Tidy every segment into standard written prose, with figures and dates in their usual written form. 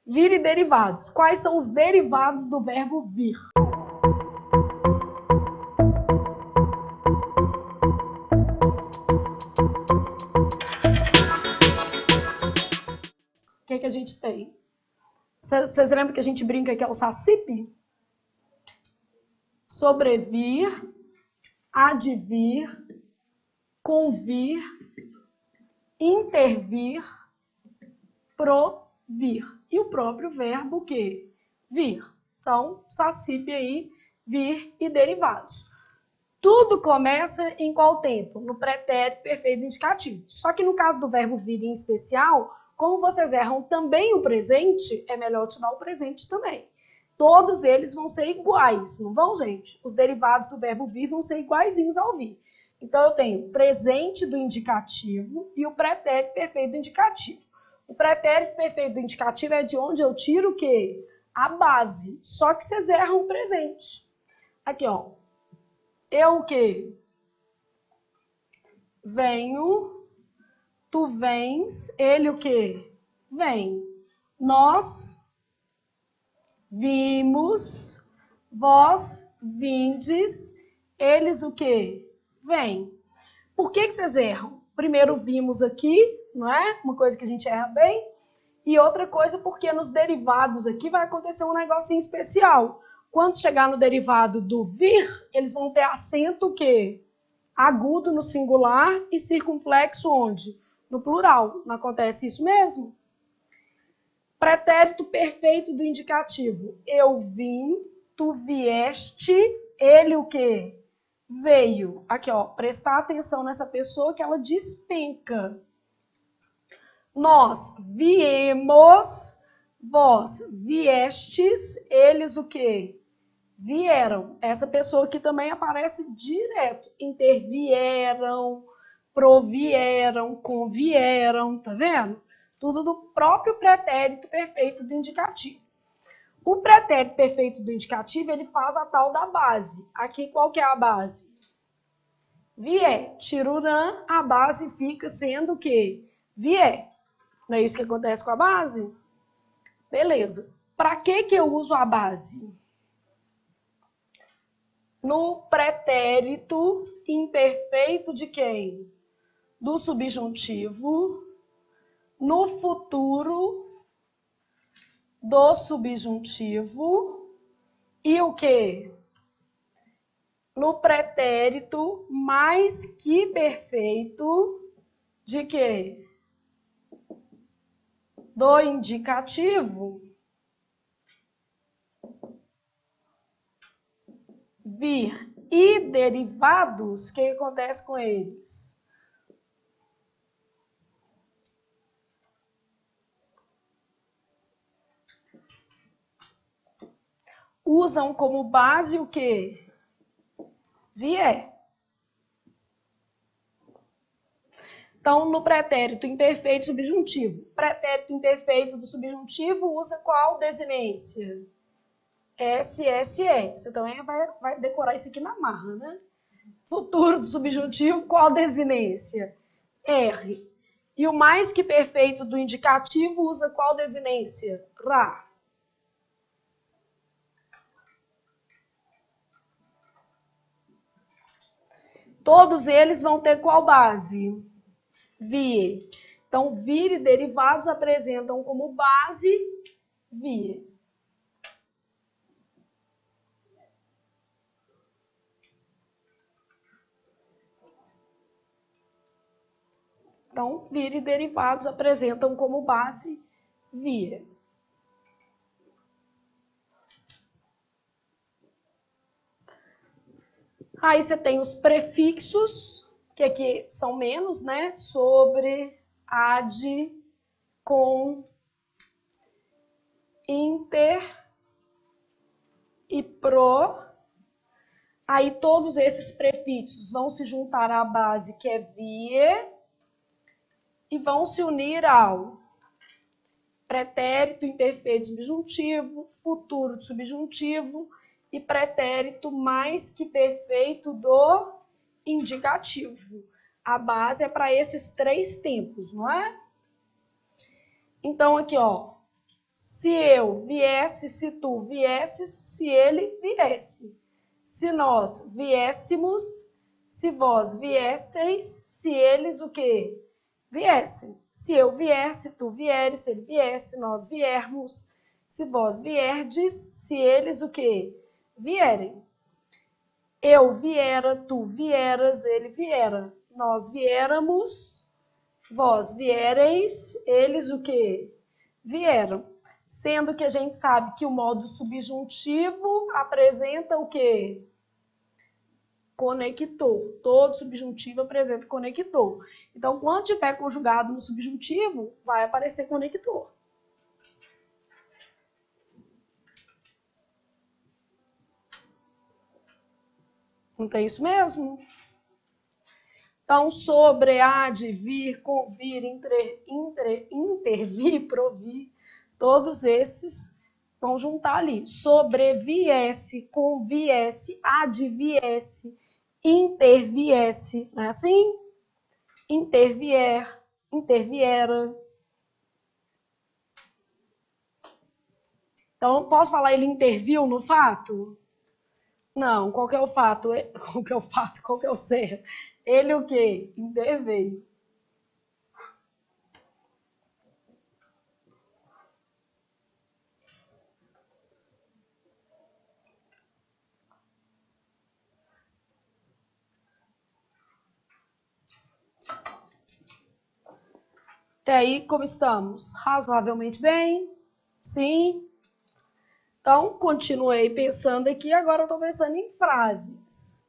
Vir e derivados. Quais são os derivados do verbo vir? O que a gente tem? Vocês lembram que a gente brinca que é o sacipe? Sobrevir, advir, convir, intervir, provir. E o próprio verbo o quê? Vir. Então, sacipe aí, vir e derivados. Tudo começa em qual tempo? No pretérito perfeito indicativo. Só que no caso do verbo vir em especial, como vocês erram também o presente, é melhor te dar o presente também. Todos eles vão ser iguais, não vão, gente? Os derivados do verbo vir vão ser iguaizinhos ao vir. Então, eu tenho o presente do indicativo e o pretérito perfeito do indicativo. O pretérito perfeito do indicativo é de onde eu tiro o quê? A base. Só que vocês erram o presente. Aqui, ó. Eu o quê? Venho, tu vens, ele o quê? Vem. Nós vimos, vós vindes, eles o quê? Vêm. Por que vocês erram? Primeiro vimos aqui, não é? Uma coisa que a gente erra bem. E outra coisa porque nos derivados aqui vai acontecer um negocinho especial. Quando chegar no derivado do vir, eles vão ter acento o quê? Agudo no singular e circunflexo onde? No plural. Não acontece isso mesmo? Pretérito perfeito do indicativo. Eu vim, tu vieste, ele o quê? Veio. Aqui, ó, prestar atenção nessa pessoa que ela despenca. Nós viemos, vós viestes, eles o quê? Vieram. Essa pessoa aqui também aparece direto. Intervieram, provieram, convieram, tá vendo? Tudo do próprio pretérito perfeito do indicativo. O pretérito perfeito do indicativo, ele faz a tal da base. Aqui, qual que é a base? Vier. Tirurã, a base fica sendo o quê? Vier. Não é isso que acontece com a base? Beleza. Para que eu uso a base? No pretérito imperfeito de quem? Do subjuntivo. No futuro do subjuntivo. E o quê? No pretérito mais que perfeito de quê? Do indicativo. Vir e derivados, o que acontece com eles? Usam como base o quê? Vier. Então, no pretérito imperfeito subjuntivo. Pretérito imperfeito do subjuntivo usa qual desinência? SSE. Você também vai decorar isso aqui na marra, né? Futuro do subjuntivo, qual desinência? R. E o mais que perfeito do indicativo usa qual desinência? Ra. Todos eles vão ter qual base? Vir. Então, vir e derivados apresentam como base vir. Então, vir e derivados apresentam como base vir. Aí você tem os prefixos, que aqui são menos, né? Sobre, ad, com, inter e pro. Aí todos esses prefixos vão se juntar à base que é vir e vão se unir ao pretérito imperfeito subjuntivo, futuro do subjuntivo e pretérito mais que perfeito do indicativo. A base é para esses três tempos, não é? Então, aqui, ó. Se eu viesse, se tu viesses, se ele viesse. Se nós viéssemos, se vós viesseis, se eles o quê? Viessem. Se eu viesse, tu vieres, se ele viesse, nós viermos. Se vós vierdes, se eles o quê? Vierem. Eu viera, tu vieras, ele viera. Nós viéramos, vós viereis, eles o quê? Vieram. Sendo que a gente sabe que o modo subjuntivo apresenta o quê? Conector. Todo subjuntivo apresenta conector. Então, quando tiver conjugado no subjuntivo, vai aparecer conector. Não tem isso mesmo? Então, sobre, ad, vir, convir, intervir, provir, todos esses vão juntar ali. Sobreviesse, conviesse, adviesse, interviesse, não é assim? Intervier, interviera. Então, posso falar ele interviu no fato? Não, qual que é o fato? Qual que é o fato? Qual que é o ser? Ele o quê? Interveio. Até aí, como estamos? Razoavelmente bem? Sim? Então, continuei pensando aqui, agora eu estou pensando em frases.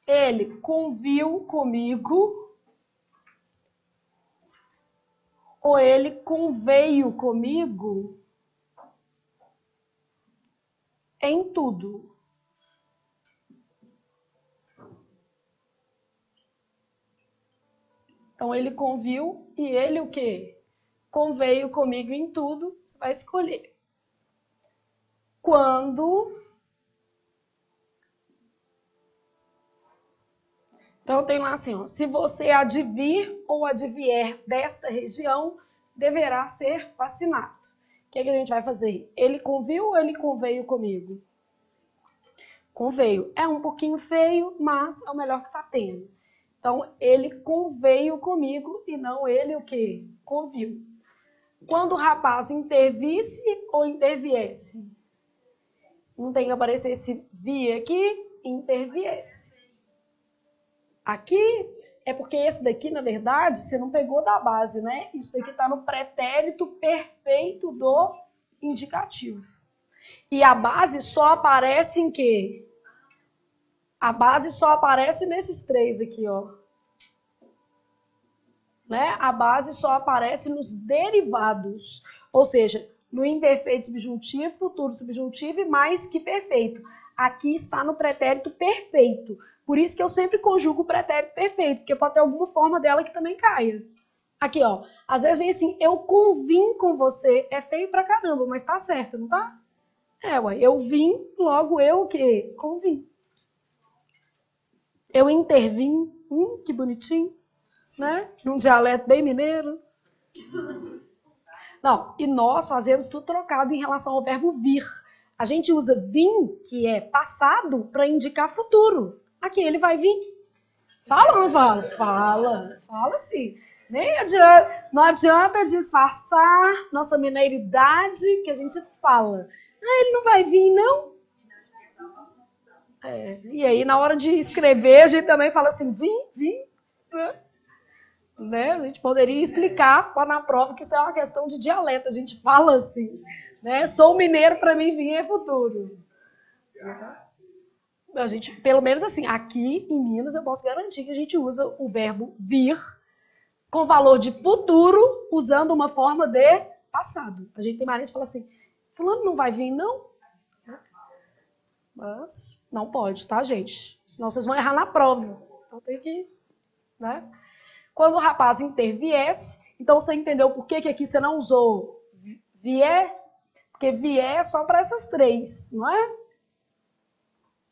Ele conviu comigo ou ele conveio comigo em tudo. Então, ele conviu e ele o quê? Conveio comigo em tudo. Você vai escolher. Quando... Então, tem lá assim, ó, se você advir ou advier desta região, deverá ser vacinado. O que a gente vai fazer? Ele conviu ou ele conveio comigo? Conveio. É um pouquinho feio, mas é o melhor que está tendo. Então, ele conveio comigo e não ele o quê? Conviu. Quando o rapaz intervisse ou interviesse? Não tem que aparecer esse vi aqui, interviesse. Aqui é porque esse daqui, na verdade, você não pegou da base, né? Isso daqui está no pretérito perfeito do indicativo. E a base só aparece em quê? A base só aparece nesses três aqui, ó. Né? A base só aparece nos derivados. Ou seja, no imperfeito subjuntivo, futuro subjuntivo e mais que perfeito. Aqui está no pretérito perfeito. Por isso que eu sempre conjugo o pretérito perfeito, porque pode ter alguma forma dela que também caia. Aqui, ó. Às vezes vem assim, eu convim com você. É feio pra caramba, mas tá certo, não tá? É, ué. Eu vim, logo eu o quê? Convim. Eu intervim. Que bonitinho. Né? Num dialeto bem mineiro. Não, e nós fazemos tudo trocado em relação ao verbo vir. A gente usa vim, que é passado, para indicar futuro. Aqui ele vai vir. Fala ou não fala? Fala. Fala sim. Nem adianta, não adianta disfarçar nossa mineiridade que a gente fala. Ah, ele não vai vir, não? É, e aí, na hora de escrever, a gente também fala assim, vim. Né? A gente poderia explicar lá na prova que isso é uma questão de dialeto. A gente fala assim, né? Sou mineiro, para mim vir é futuro. A gente, pelo menos assim, aqui em Minas eu posso garantir que a gente usa o verbo vir com valor de futuro, usando uma forma de passado. A gente tem mania de falar assim, fulano não vai vir, não? Mas não pode, tá, gente? Senão vocês vão errar na prova. Então tem que, né? Quando o rapaz interviesse, então você entendeu por que aqui você não usou vier? Porque vier é só para essas três, não é?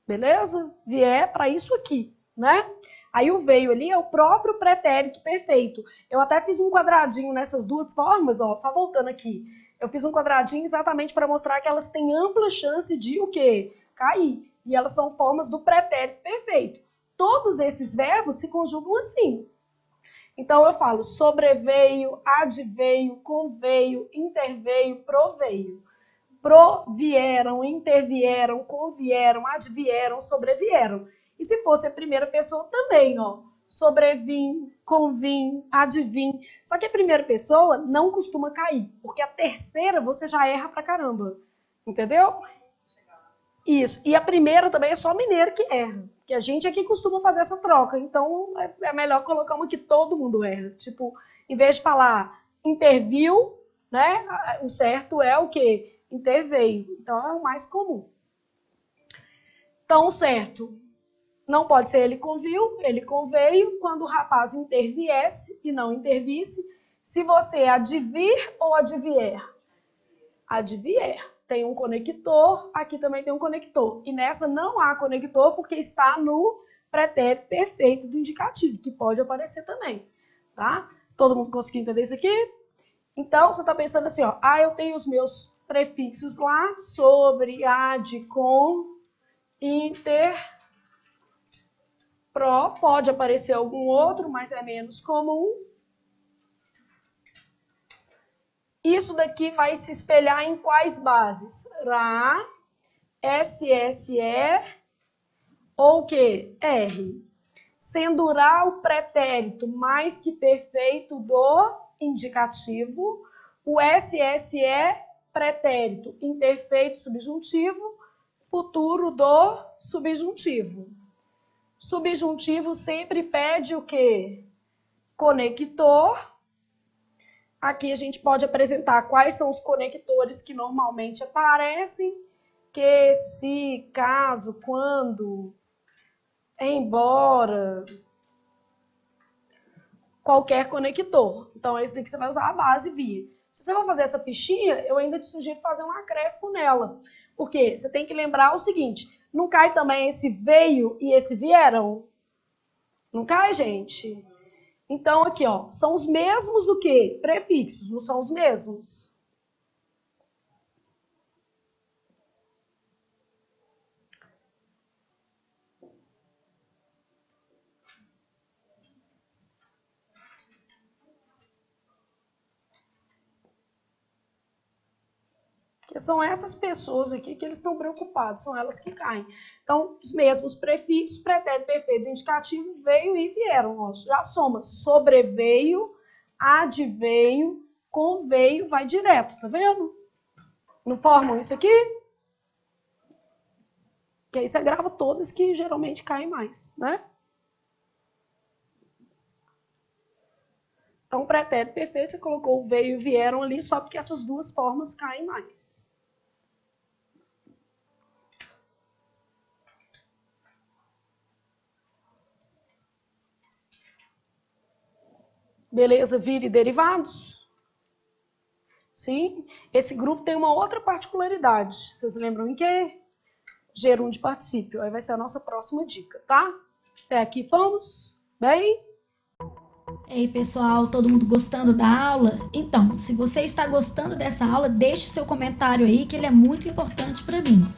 Beleza? Vier para isso aqui, né? Aí o veio ali é o próprio pretérito perfeito. Eu até fiz um quadradinho nessas duas formas, ó, só voltando aqui. Eu fiz um quadradinho exatamente para mostrar que elas têm ampla chance de o quê? Cair. E elas são formas do pretérito perfeito. Todos esses verbos se conjugam assim. Então eu falo sobreveio, adveio, conveio, interveio, proveio. Provieram, intervieram, convieram, advieram, sobrevieram. E se fosse a primeira pessoa também, ó. Sobrevim, convim, advim. Só que a primeira pessoa não costuma cair, porque a terceira você já erra pra caramba. Entendeu? Isso. E a primeira também é só mineiro que erra. Porque a gente aqui costuma fazer essa troca. Então é melhor colocar uma que todo mundo erra. Tipo, em vez de falar interviu, né? O certo é o quê? Interveio. Então é o mais comum. Então, certo. Não pode ser ele conviu, ele conveio, quando o rapaz interviesse e não intervisse. Se você advir ou advier? Advier. Tem um conector, aqui também tem um conector. E nessa não há conector porque está no pretérito perfeito do indicativo, que pode aparecer também. Tá? Todo mundo conseguiu entender isso aqui? Então, você está pensando assim, ó, eu tenho os meus prefixos lá, sobre, ad, com, inter, pro, pode aparecer algum outro, mas é menos comum. Isso daqui vai se espelhar em quais bases? Ra, SSE ou o quê? R. Sendo Ra o pretérito mais que perfeito do indicativo, o SSE pretérito imperfeito subjuntivo, futuro do subjuntivo. Subjuntivo sempre pede o quê? Conector. Aqui a gente pode apresentar quais são os conectores que normalmente aparecem. Que, se, caso, quando, embora, qualquer conector. Então, esse daqui você vai usar a base via. Se você for fazer essa fichinha, eu ainda te sugiro fazer um acréscimo nela. Porque você tem que lembrar o seguinte, não cai também esse veio e esse vieram? Não cai, gente? Então, aqui, ó, são os mesmos o quê? Prefixos, não são os mesmos? Porque são essas pessoas aqui que eles estão preocupados, são elas que caem. Então, os mesmos prefixos, pretérito perfeito indicativo, veio e vieram. Ó, já soma sobreveio, adveio, conveio, vai direto, tá vendo? Não formam isso aqui? Que aí você grava todas que geralmente caem mais, né? Então, pretérito perfeito, você colocou o veio e vieram ali só porque essas duas formas caem mais. Beleza, vira e derivados? Sim. Esse grupo tem uma outra particularidade. Vocês lembram em quê? Gerúndio particípio. Aí vai ser a nossa próxima dica, tá? Até aqui fomos? Bem? Ei, pessoal, todo mundo gostando da aula? Então, se você está gostando dessa aula, deixe o seu comentário aí que ele é muito importante para mim.